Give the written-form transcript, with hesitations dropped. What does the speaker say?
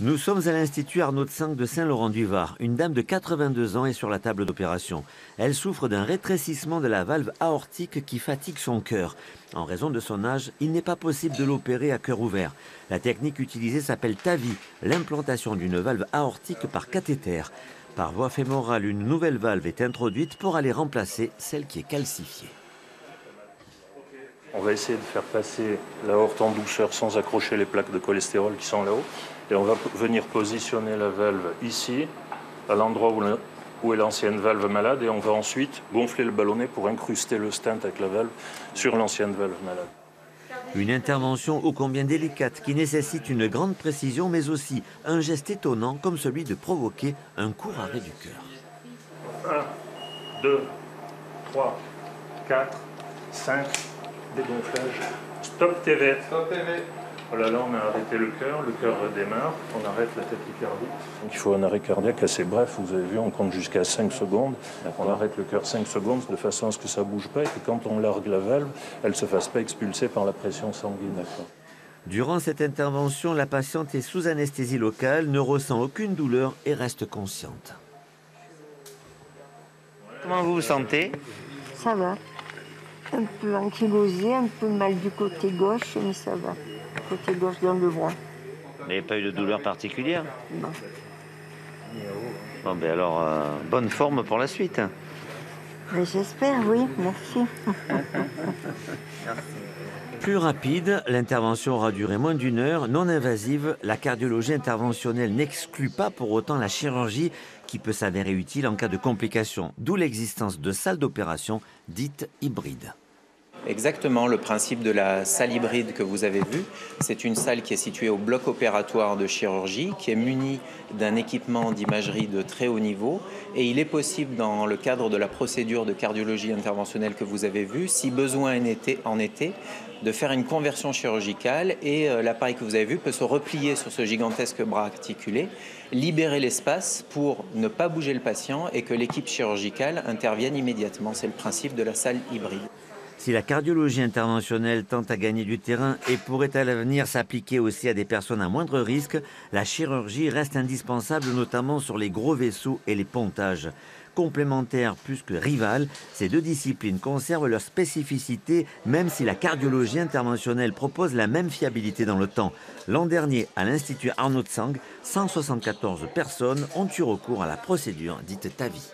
Nous sommes à l'Institut Arnaud de Sang de Saint-Laurent-du-Var. Une dame de 82 ans est sur la table d'opération. Elle souffre d'un rétrécissement de la valve aortique qui fatigue son cœur. En raison de son âge, il n'est pas possible de l'opérer à cœur ouvert. La technique utilisée s'appelle TAVI, l'implantation d'une valve aortique par cathéter. Par voie fémorale, une nouvelle valve est introduite pour aller remplacer celle qui est calcifiée. On va essayer de faire passer l'aorte en douceur sans accrocher les plaques de cholestérol qui sont là-haut. Et on va venir positionner la valve ici, à l'endroit où est l'ancienne valve malade. Et on va ensuite gonfler le ballonnet pour incruster le stent avec la valve sur l'ancienne valve malade. Une intervention ô combien délicate qui nécessite une grande précision mais aussi un geste étonnant comme celui de provoquer un court arrêt du cœur. 1, 2, 3, 4, 5, dégonflage. Stop TV. Stop TV. Voilà, là on a arrêté le cœur redémarre, on arrête la tachycardie. Donc il faut un arrêt cardiaque assez bref, vous avez vu, on compte jusqu'à 5 secondes. On arrête le cœur 5 secondes de façon à ce que ça ne bouge pas et que quand on largue la valve, elle ne se fasse pas expulser par la pression sanguine. Durant cette intervention, la patiente est sous anesthésie locale, ne ressent aucune douleur et reste consciente. Comment vous vous sentez? Ça va. Un peu ankylosé, un peu mal du côté gauche, mais ça va. Côté gauche dans le bras. Vous n'avez pas eu de douleur particulière? Non. Bon, ben alors, bonne forme pour la suite. Mais j'espère, oui, merci. Plus rapide, l'intervention aura duré moins d'une heure, non invasive. La cardiologie interventionnelle n'exclut pas pour autant la chirurgie qui peut s'avérer utile en cas de complications, d'où l'existence de salles d'opération dites hybrides. Exactement, le principe de la salle hybride que vous avez vue, c'est une salle qui est située au bloc opératoire de chirurgie, qui est munie d'un équipement d'imagerie de très haut niveau. Et il est possible, dans le cadre de la procédure de cardiologie interventionnelle que vous avez vue, si besoin en était, de faire une conversion chirurgicale et l'appareil que vous avez vu peut se replier sur ce gigantesque bras articulé, libérer l'espace pour ne pas bouger le patient et que l'équipe chirurgicale intervienne immédiatement. C'est le principe de la salle hybride. Si la cardiologie interventionnelle tente à gagner du terrain et pourrait à l'avenir s'appliquer aussi à des personnes à moindre risque, la chirurgie reste indispensable notamment sur les gros vaisseaux et les pontages. Complémentaires plus que rivales, ces deux disciplines conservent leur spécificité même si la cardiologie interventionnelle propose la même fiabilité dans le temps. L'an dernier, à l'Institut Arnaud de Sang, 174 personnes ont eu recours à la procédure dite TAVI.